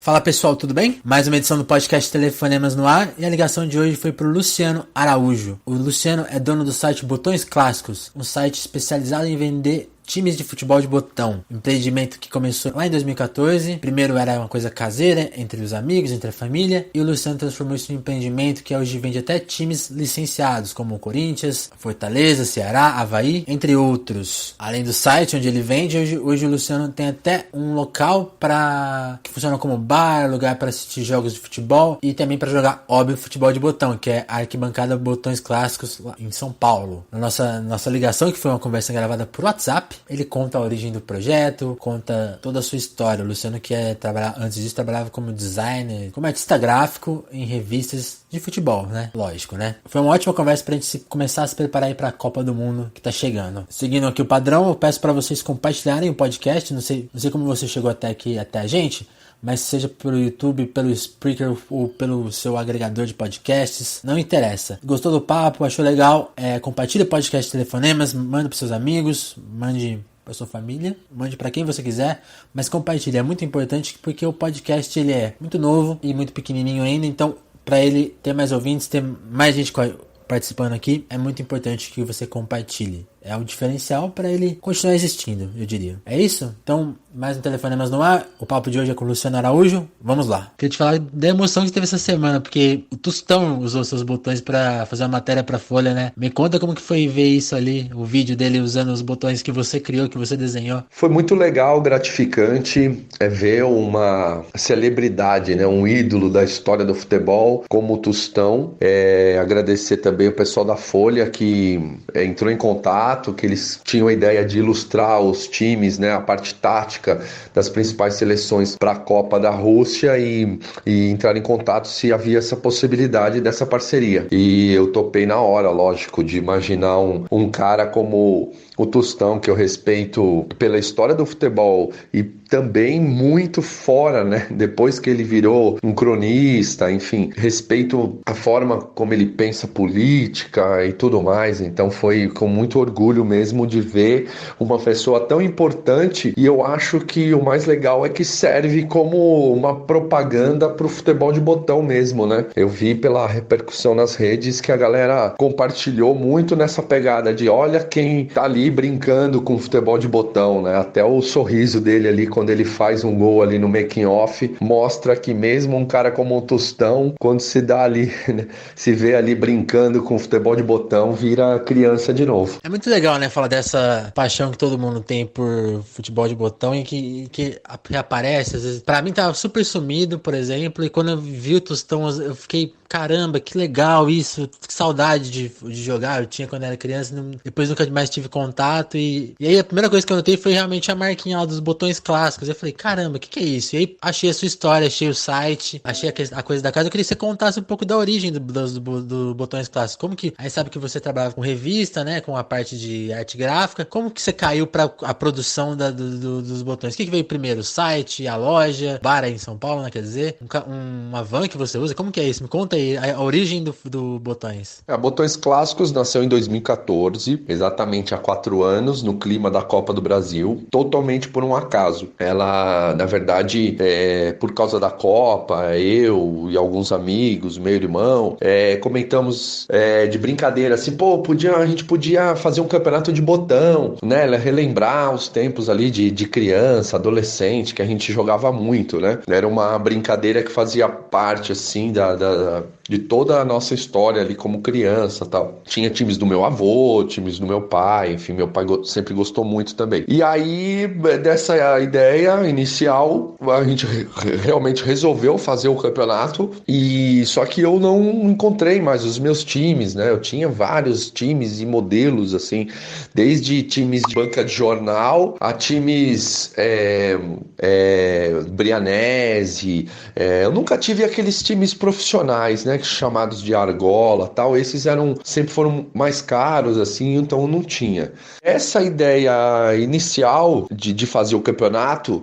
Fala pessoal, tudo bem? Mais uma edição do podcast Telefonemas no ar e a ligação de hoje foi pro Luciano Araújo. O Luciano é dono do site Botões Clássicos, um site especializado em vender times de futebol de botão, um empreendimento que começou lá em 2014. Primeiro era uma coisa caseira, entre os amigos, entre a família, e o Luciano transformou isso em um empreendimento que hoje vende até times licenciados, como o Corinthians, Fortaleza, Ceará, Avaí, entre outros. Além do site onde ele vende, hoje o Luciano tem até um local que funciona como bar, lugar para assistir jogos de futebol e também para jogar, óbvio, futebol de botão, que é a arquibancada Botões Clássicos lá em São Paulo. Na nossa ligação, que foi uma conversa gravada por WhatsApp, ele conta a origem do projeto, conta toda a sua história. O Luciano, que antes disso trabalhava como designer, como artista gráfico em revistas de futebol, né? Lógico, né? Foi uma ótima conversa pra gente começar a se preparar aí pra Copa do Mundo que tá chegando. Seguindo aqui o padrão, eu peço pra vocês compartilharem o podcast. Não sei como você chegou até aqui, até a gente, mas seja pelo YouTube, pelo Spreaker ou pelo seu agregador de podcasts, não interessa. Gostou do papo, achou legal? Compartilhe o podcast Telefonemas, mande para seus amigos, mande para sua família, mande para quem você quiser, mas compartilhe. É muito importante porque o podcast ele é muito novo e muito pequenininho ainda, então para ele ter mais ouvintes, ter mais gente participando aqui, é muito importante que você compartilhe. É um diferencial para ele continuar existindo, eu diria. É isso? Então, mais um Telefonemas no ar. O papo de hoje é com o Luciano Araújo. Vamos lá. Queria te falar da emoção que teve essa semana, porque o Tostão usou seus botões para fazer uma matéria pra Folha, né? Me conta como que foi ver isso ali, o vídeo dele usando os botões que você criou, que você desenhou. Foi muito legal, gratificante ver uma celebridade, né? Um ídolo da história do futebol como o Tostão. Agradecer também o pessoal da Folha que entrou em contato, que eles tinham a ideia de ilustrar os times, né, a parte tática das principais seleções para a Copa da Rússia e entrar em contato se havia essa possibilidade dessa parceria. E eu topei na hora, lógico, de imaginar um cara como o Tostão, que eu respeito pela história do futebol e também muito fora, né? Depois que ele virou um cronista, enfim, respeito a forma como ele pensa política e tudo mais. Então foi com muito orgulho mesmo de ver uma pessoa tão importante, e eu acho que o mais legal é que serve como uma propaganda pro futebol de botão mesmo, né? Eu vi pela repercussão nas redes que a galera compartilhou muito nessa pegada de olha quem tá ali brincando com futebol de botão, né? Até o sorriso dele ali quando ele faz um gol ali no making off mostra que mesmo um cara como o Tostão, quando se dá ali, né, se vê ali brincando com futebol de botão, vira criança de novo. É muito legal, né, falar dessa paixão que todo mundo tem por futebol de botão e que reaparece, às vezes. Pra mim tava super sumido, por exemplo, e quando eu vi o Tostão, eu fiquei, caramba, que legal isso, que saudade de jogar, eu tinha quando era criança, depois nunca mais tive contato, e aí a primeira coisa que eu notei foi realmente a marquinha lá dos botões clássicos. Eu falei, caramba, o que é isso? E aí achei a sua história, achei o site, achei a coisa da casa. Eu queria que você contasse um pouco da origem do Botões Clássicos. Como que, aí sabe que você trabalhava com revista, né, com a parte de arte gráfica, como que você caiu pra a produção dos botões? O que veio primeiro? O site, a loja, bar aí em São Paulo, né, quer dizer? Uma van que você usa? Como que é isso? Me conta aí a origem do Botões. A Botões Clássicos nasceu em 2014, exatamente há 4 anos, no clima da Copa do Brasil, totalmente por um acaso. Ela, na verdade, por causa da Copa, eu e alguns amigos, meu irmão, comentamos de brincadeira, assim, a gente podia fazer um campeonato de botão, né, relembrar os tempos ali de criança, adolescente, que a gente jogava muito, né? Era uma brincadeira que fazia parte, assim, de toda a nossa história ali como criança, tal. Tinha times do meu avô, times do meu pai, enfim, meu pai sempre gostou muito também. E aí, dessa ideia inicial, a gente realmente resolveu fazer o campeonato, e só que eu não encontrei mais os meus times, né? Eu tinha vários times e modelos, assim, desde times de banca de jornal a times Brianese. Eu nunca tive aqueles times profissionais, tradicionais, né, chamados de argola, tal, esses sempre foram mais caros, assim, então não tinha. Essa ideia inicial de fazer o campeonato,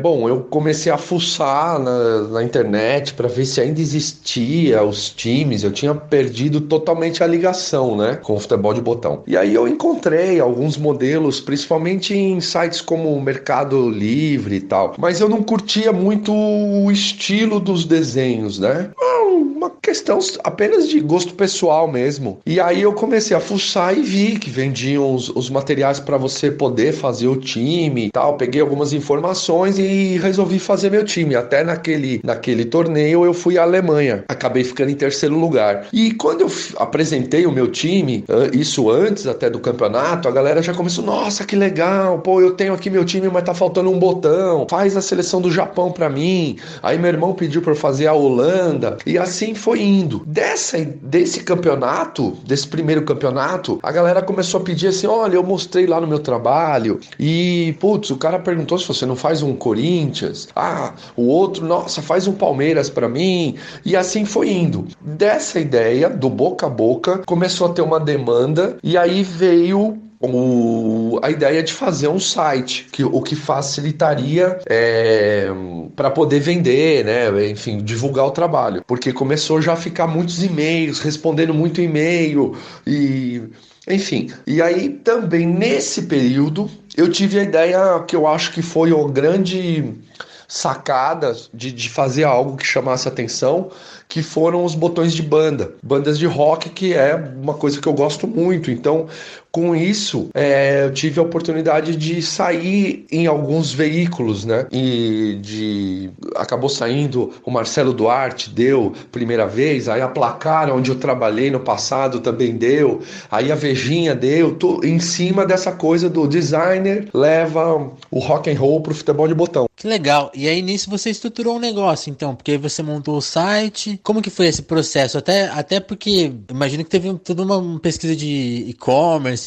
bom, eu comecei a fuçar na internet para ver se ainda existia os times. Eu tinha perdido totalmente a ligação, né, com o futebol de botão. E aí eu encontrei alguns modelos, principalmente em sites como o Mercado Livre e tal, mas eu não curtia muito o estilo dos desenhos, né? Uma questão apenas de gosto pessoal mesmo. E aí eu comecei a fuçar e vi que vendiam os materiais para você poder fazer o time e tal. Peguei algumas informações e resolvi fazer meu time. Até naquele torneio eu fui à Alemanha. Acabei ficando em terceiro lugar. E quando eu apresentei o meu time, isso antes até do campeonato, a galera já começou: nossa, que legal, pô, eu tenho aqui meu time, mas tá faltando um botão. Faz a seleção do Japão para mim. Aí meu irmão pediu para eu fazer a Holanda. E assim foi indo. Desse campeonato, desse primeiro campeonato, a galera começou a pedir assim: olha, eu mostrei lá no meu trabalho e, putz, o cara perguntou se você não faz um Corinthians. Ah, o outro, nossa, faz um Palmeiras pra mim. E assim foi indo. Dessa ideia, do boca a boca, começou a ter uma demanda e aí veio a ideia de fazer um site, o que facilitaria para poder vender, né? Enfim, divulgar o trabalho. Porque começou já a ficar muitos e-mails, respondendo muito e-mail e... Enfim, e aí também nesse período eu tive a ideia que eu acho que foi uma grande sacada de fazer algo que chamasse atenção, que foram os botões de bandas de rock, que é uma coisa que eu gosto muito. Então, com isso, eu tive a oportunidade de sair em alguns veículos, né? Acabou saindo o Marcelo Duarte, deu primeira vez, aí a Placar, onde eu trabalhei no passado, também deu, aí a Vejinha deu, em cima dessa coisa do designer leva o rock and roll pro futebol de botão. Que legal. E aí nisso você estruturou um negócio, então, porque aí você montou o site. Como que foi esse processo? Até porque imagino que teve toda uma pesquisa de e-commerce,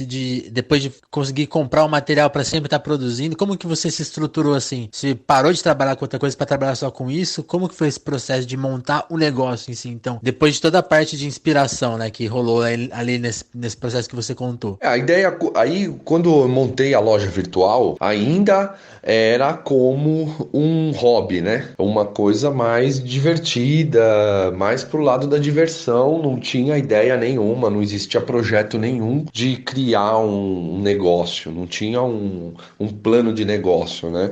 depois de conseguir comprar o material para sempre estar produzindo. Como que você se estruturou assim? Você parou de trabalhar com outra coisa para trabalhar só com isso? Como que foi esse processo de montar o negócio em si, então? Depois de toda a parte de inspiração, né, que rolou ali nesse processo que você contou. A ideia aí, quando eu montei a loja virtual, ainda era como um hobby, né? Uma coisa mais divertida, mais pro lado da diversão. Não tinha ideia nenhuma, não existia projeto nenhum de criar um negócio, não tinha um plano de negócio, né?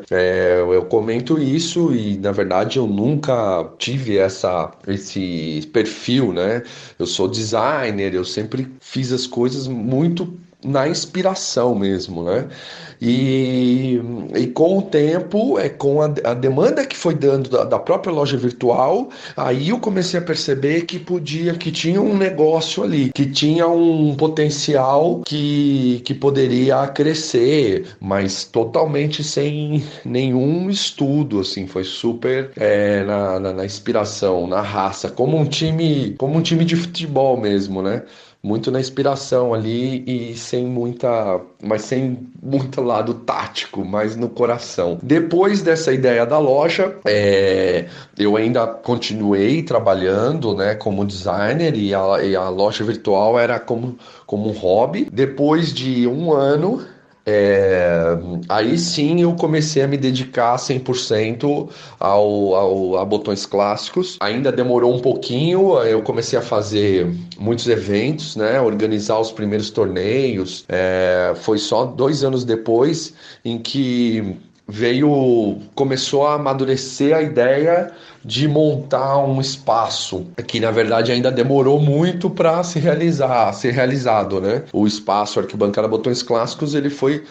Eu comento isso e, na verdade, eu nunca tive esse perfil, né? Eu sou designer, eu sempre fiz as coisas muito na inspiração mesmo, né? E com o tempo, com a demanda que foi dando da própria loja virtual, aí eu comecei a perceber que tinha um negócio ali, que tinha um potencial que poderia crescer, mas totalmente sem nenhum estudo, assim, foi super na inspiração, na raça, como um time de futebol mesmo, né? Muito na inspiração ali e sem muito lado tático, mas no coração. Depois dessa ideia da loja, eu ainda continuei trabalhando, né, como designer e a loja virtual era como um hobby. Depois de um ano, aí sim eu comecei a me dedicar 100% a botões clássicos. Ainda demorou um pouquinho, eu comecei a fazer muitos eventos, né, organizar os primeiros torneios. Foi só 2 anos depois em que começou a amadurecer a ideia de montar um espaço que na verdade ainda demorou muito para ser realizado, né? O espaço Arquibancada Botões Clássicos, ele foi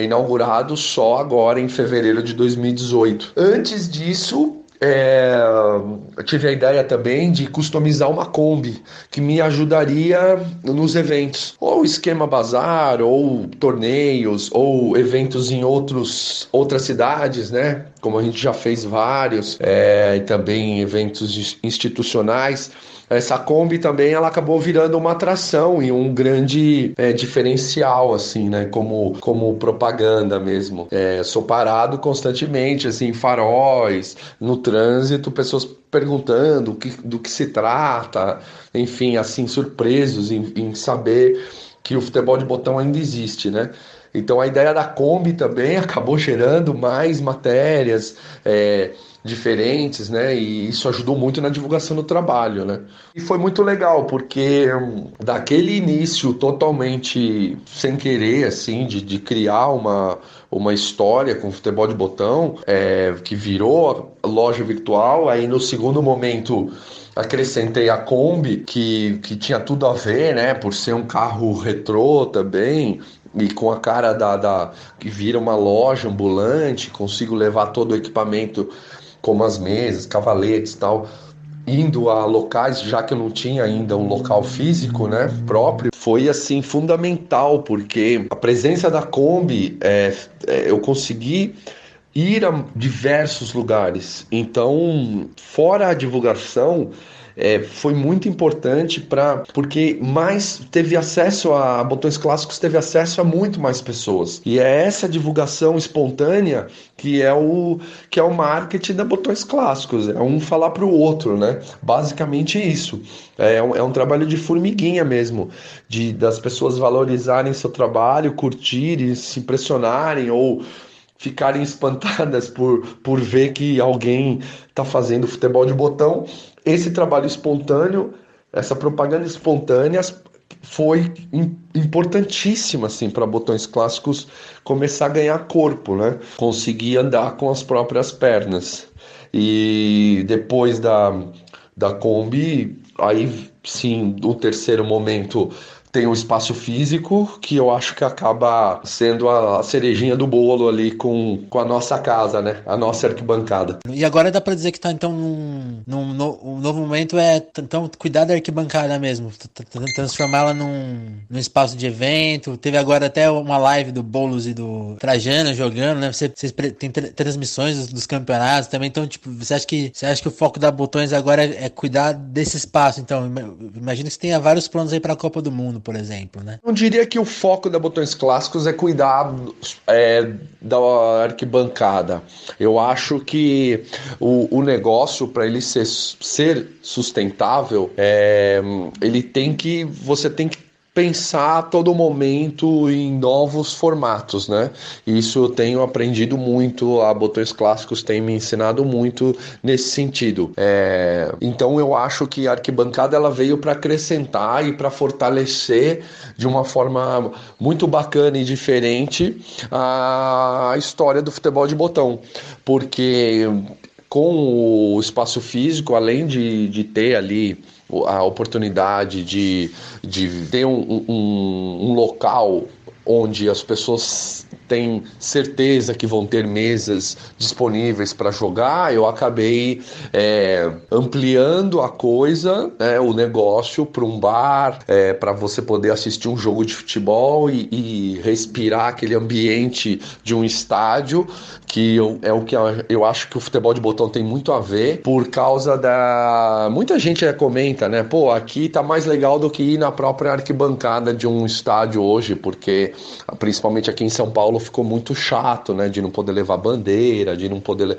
inaugurado só agora em fevereiro de 2018. Antes disso, eu tive a ideia também de customizar uma Kombi que me ajudaria nos eventos, ou esquema bazar, ou torneios, ou eventos em outras cidades, né? como a gente já fez vários, e também eventos institucionais. Essa Kombi também ela acabou virando uma atração e um grande diferencial, assim, né? Como propaganda mesmo. Sou parado constantemente, assim, em faróis, no trânsito, pessoas perguntando do que se trata, enfim, assim, surpresos em saber que o futebol de botão ainda existe, né? Então a ideia da Kombi também acabou gerando mais matérias diferentes, né? E isso ajudou muito na divulgação do trabalho, né? E foi muito legal, porque daquele início totalmente sem querer, assim, de criar uma história com futebol de botão, que virou loja virtual, aí no segundo momento acrescentei a Kombi, que tinha tudo a ver, né? Por ser um carro retrô também, e com a cara que vira uma loja ambulante, consigo levar todo o equipamento, como as mesas, cavaletes e tal, indo a locais, já que eu não tinha ainda um local físico, né, próprio, foi assim fundamental, porque a presença da Kombi, eu consegui ir a diversos lugares. Então, fora a divulgação, foi muito importante porque mais teve acesso a botões clássicos, teve acesso a muito mais pessoas. E é essa divulgação espontânea que é o marketing da botões clássicos. É um falar para o outro, né? Basicamente isso. É um trabalho de formiguinha mesmo, das pessoas valorizarem seu trabalho, curtirem, se impressionarem ou ficarem espantadas por ver que alguém está fazendo futebol de botão. Esse trabalho espontâneo, essa propaganda espontânea foi importantíssima assim, para botões clássicos começar a ganhar corpo, né? Conseguir andar com as próprias pernas. E depois da Kombi, aí sim, o terceiro momento tem o espaço físico, que eu acho que acaba sendo a cerejinha do bolo ali com a nossa casa, né? A nossa arquibancada. E agora dá pra dizer que tá então um novo momento então cuidar da arquibancada mesmo, transformá-la num espaço de evento. Teve agora até uma live do Boulos e do Trajano jogando, né? Vocês tem transmissões dos campeonatos também, então tipo, você acha que o foco da Botões agora é cuidar desse espaço? Então, imagino que você tenha vários planos aí pra Copa do Mundo, por exemplo, né? Eu diria que o foco da Botões Clássicos é cuidar da arquibancada. Eu acho que o negócio, para ele ser sustentável, você tem que pensar a todo momento em novos formatos, né? Isso eu tenho aprendido muito, a Botões Clássicos tem me ensinado muito nesse sentido. Então eu acho que a arquibancada ela veio para acrescentar e para fortalecer de uma forma muito bacana e diferente a história do futebol de botão, porque com o espaço físico, além de ter ali a oportunidade de ter um local onde as pessoas têm certeza que vão ter mesas disponíveis para jogar, eu acabei ampliando a coisa, né, o negócio para um bar, para você poder assistir um jogo de futebol e respirar aquele ambiente de um estádio, que é o que eu acho que o futebol de botão tem muito a ver, por causa muita gente comenta, né, pô, aqui tá mais legal do que ir na própria arquibancada de um estádio hoje, porque principalmente aqui em São Paulo ficou muito chato, né, de não poder levar bandeira, de não poder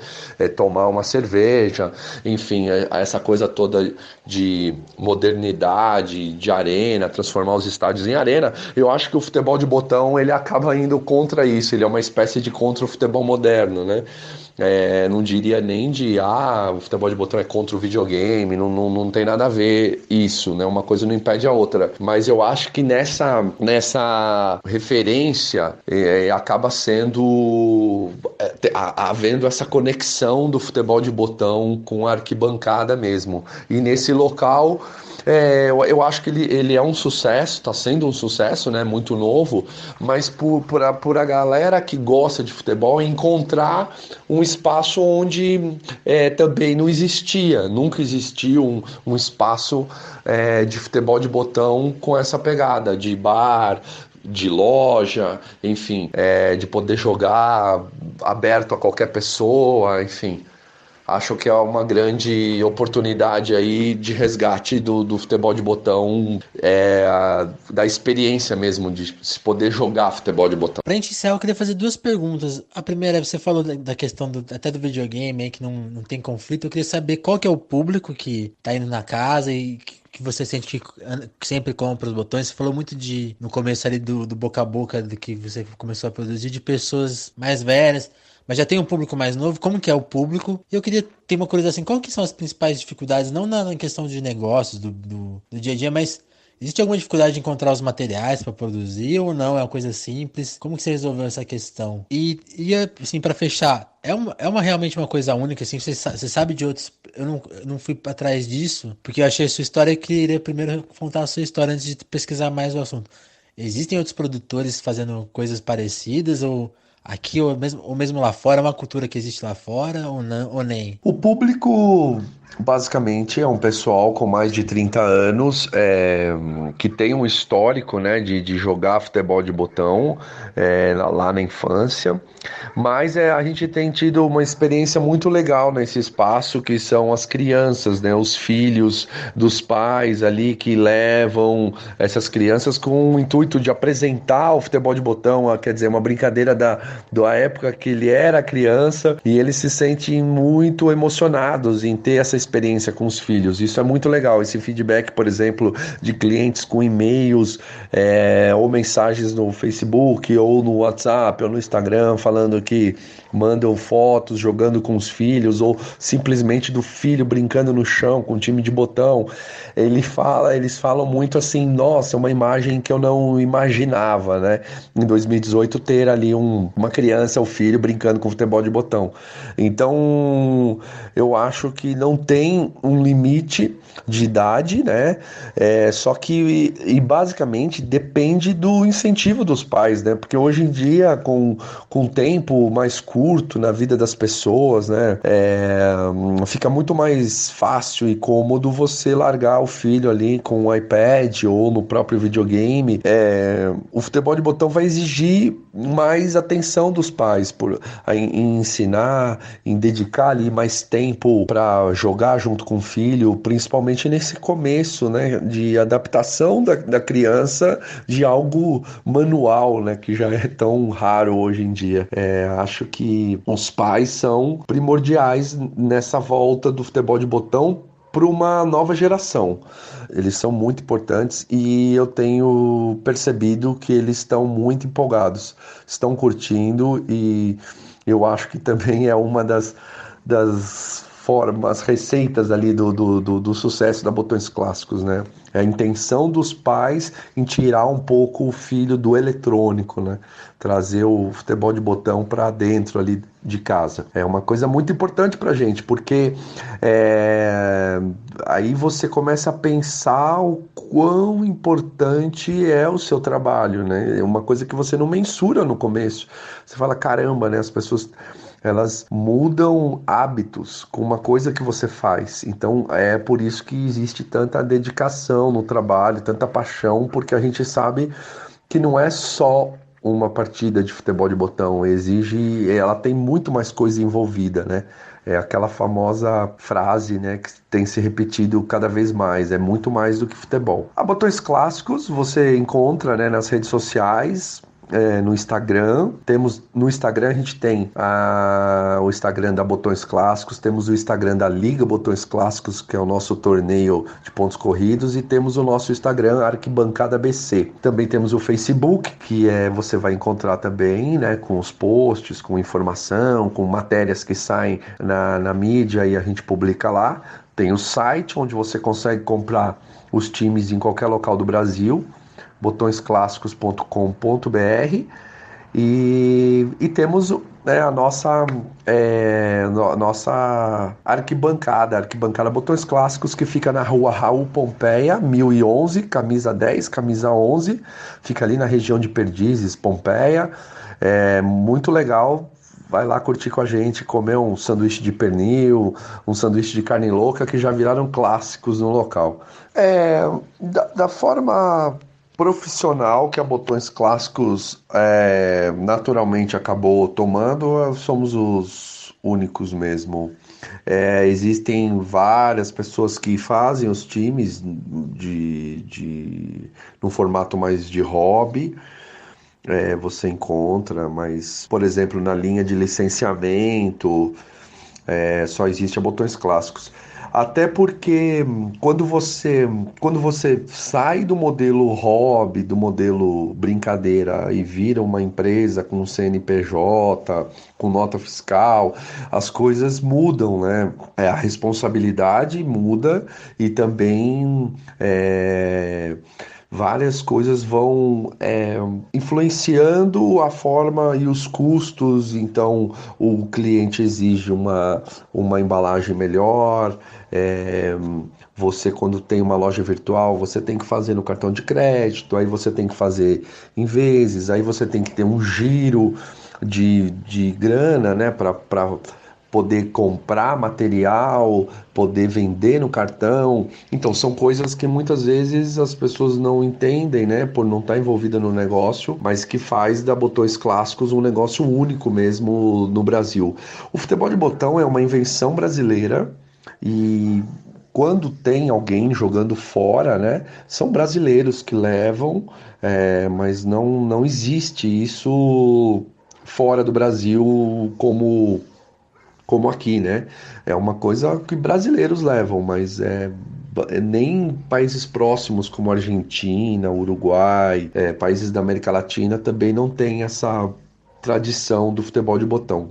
tomar uma cerveja, enfim, essa coisa toda de modernidade, de arena, transformar os estádios em arena. Eu acho que o futebol de botão ele acaba indo contra isso, ele é uma espécie de contra o futebol moderno, né? Não diria nem o futebol de botão é contra o videogame, não tem nada a ver isso, né? Uma coisa não impede a outra. Mas eu acho que nessa referência acaba sendo havendo essa conexão do futebol de botão com a arquibancada mesmo. E nesse local eu acho que ele é um sucesso, está sendo um sucesso, né? Muito novo, mas por a galera que gosta de futebol encontrar um espaço onde também não existia, nunca existiu um espaço de futebol de botão com essa pegada de bar, de loja, enfim, de poder jogar aberto a qualquer pessoa, enfim. Acho que é uma grande oportunidade aí de resgate do futebol de botão, da experiência mesmo de se poder jogar futebol de botão. Pra gente encerrar, eu queria fazer duas perguntas. A primeira, você falou da questão até do videogame aí, que não tem conflito. Eu queria saber qual que é o público que tá indo na casa e que você sente que sempre compra os botões. Você falou muito no começo ali do boca a boca, do que você começou a produzir, de pessoas mais velhas. Mas já tem um público mais novo, como que é o público? E eu queria ter uma curiosidade assim, qual que são as principais dificuldades, não na questão de negócios, do dia a dia, mas existe alguma dificuldade de encontrar os materiais para produzir ou não? É uma coisa simples? Como que você resolveu essa questão? E assim, para fechar, é uma realmente uma coisa única, assim, você sabe de outros. Eu não fui atrás disso, porque eu achei a sua história e queria primeiro contar a sua história antes de pesquisar mais o assunto. Existem outros produtores fazendo coisas parecidas ou aqui ou mesmo lá fora? É uma cultura que existe lá fora ou não, ou nem? O público, basicamente, é um pessoal com mais de 30 anos, que tem um histórico, né, de jogar futebol de botão, lá na infância. Mas a gente tem tido uma experiência muito legal nesse espaço, que são as crianças, né, os filhos dos pais ali que levam essas crianças com o intuito de apresentar o futebol de botão, quer dizer, uma brincadeira da época que ele era criança, e eles se sentem muito emocionados em ter essa experiência com os filhos. Isso é muito legal, esse feedback, por exemplo, de clientes com e-mails, ou mensagens no Facebook, ou no WhatsApp, ou no Instagram, falando que mandam fotos jogando com os filhos, ou simplesmente do filho brincando no chão com um time de botão. Eles falam muito assim, nossa, é uma imagem que eu não imaginava, né? Em 2018 ter ali uma criança, o filho brincando com futebol de botão. Então, eu acho que não tem um limite de idade, né? Só que basicamente depende do incentivo dos pais, né? Porque hoje em dia, com tempo mais curto na vida das pessoas, né? Fica muito mais fácil e cômodo você largar o filho ali com o iPad ou no próprio videogame. O futebol de botão vai exigir mais atenção dos pais em ensinar, em dedicar ali mais tempo para jogar junto com o filho, principalmente nesse começo, né, de adaptação da criança de algo manual, né, que já é tão raro hoje em dia. Acho que os pais são primordiais nessa volta do futebol de botão para uma nova geração. Eles são muito importantes e eu tenho percebido que eles estão muito empolgados, estão curtindo, e eu acho que também é uma das formas, receitas ali do sucesso da Botões Clássicos, né? É a intenção dos pais em tirar um pouco o filho do eletrônico, né? Trazer o futebol de botão para dentro ali de casa. É uma coisa muito importante pra gente, porque aí você começa a pensar o quão importante é o seu trabalho, né? É uma coisa que você não mensura no começo. Você fala, caramba, né? As pessoas, elas mudam hábitos com uma coisa que você faz. Então é por isso que existe tanta dedicação no trabalho, tanta paixão, porque a gente sabe que não é só uma partida de futebol de botão, ela tem muito mais coisa envolvida, né? É aquela famosa frase, né, que tem se repetido cada vez mais, é muito mais do que futebol. A Botões Clássicos você encontra, né, nas redes sociais, no Instagram. No Instagram a gente tem o Instagram da Botões Clássicos, temos o Instagram da Liga Botões Clássicos, que é o nosso torneio de pontos corridos, e temos o nosso Instagram Arquibancada BC. Também temos o Facebook, que você vai encontrar também, né, com os posts, com informação, com matérias que saem na mídia e a gente publica lá. Tem o site onde você consegue comprar os times em qualquer local do Brasil, botõesclassicos.com.br, e temos, né, a nossa arquibancada Botões Clássicos, que fica na rua Raul Pompeia, 1011, camisa 10, camisa 11, fica ali na região de Perdizes, Pompeia. É muito legal. Vai lá curtir com a gente, comer um sanduíche de pernil, um sanduíche de carne louca, que já viraram clássicos no local. Da forma profissional que a Botões Clássicos naturalmente acabou tomando, somos os únicos mesmo. Existem várias pessoas que fazem os times no formato mais de hobby. Você encontra, mas, por exemplo, na linha de licenciamento, só existe a Botões Clássicos. Até porque quando você sai do modelo hobby, do modelo brincadeira e vira uma empresa com CNPJ, com nota fiscal, as coisas mudam, né? A responsabilidade muda e também várias coisas vão influenciando a forma e os custos. Então, o cliente exige uma embalagem melhor. é, Você, quando tem uma loja virtual, você tem que fazer no cartão de crédito, aí você tem que fazer em vezes, aí você tem que ter um giro de grana, né, para poder comprar material, poder vender no cartão. Então, são coisas que muitas vezes as pessoas não entendem, né, por não estar envolvida no negócio, mas que faz da Botões Clássicos um negócio único mesmo no Brasil. O futebol de botão é uma invenção brasileira e quando tem alguém jogando fora, né, são brasileiros que levam, mas não existe isso fora do Brasil como aqui, né? É uma coisa que brasileiros levam, mas nem países próximos como Argentina, Uruguai, países da América Latina também não tem essa tradição do futebol de botão.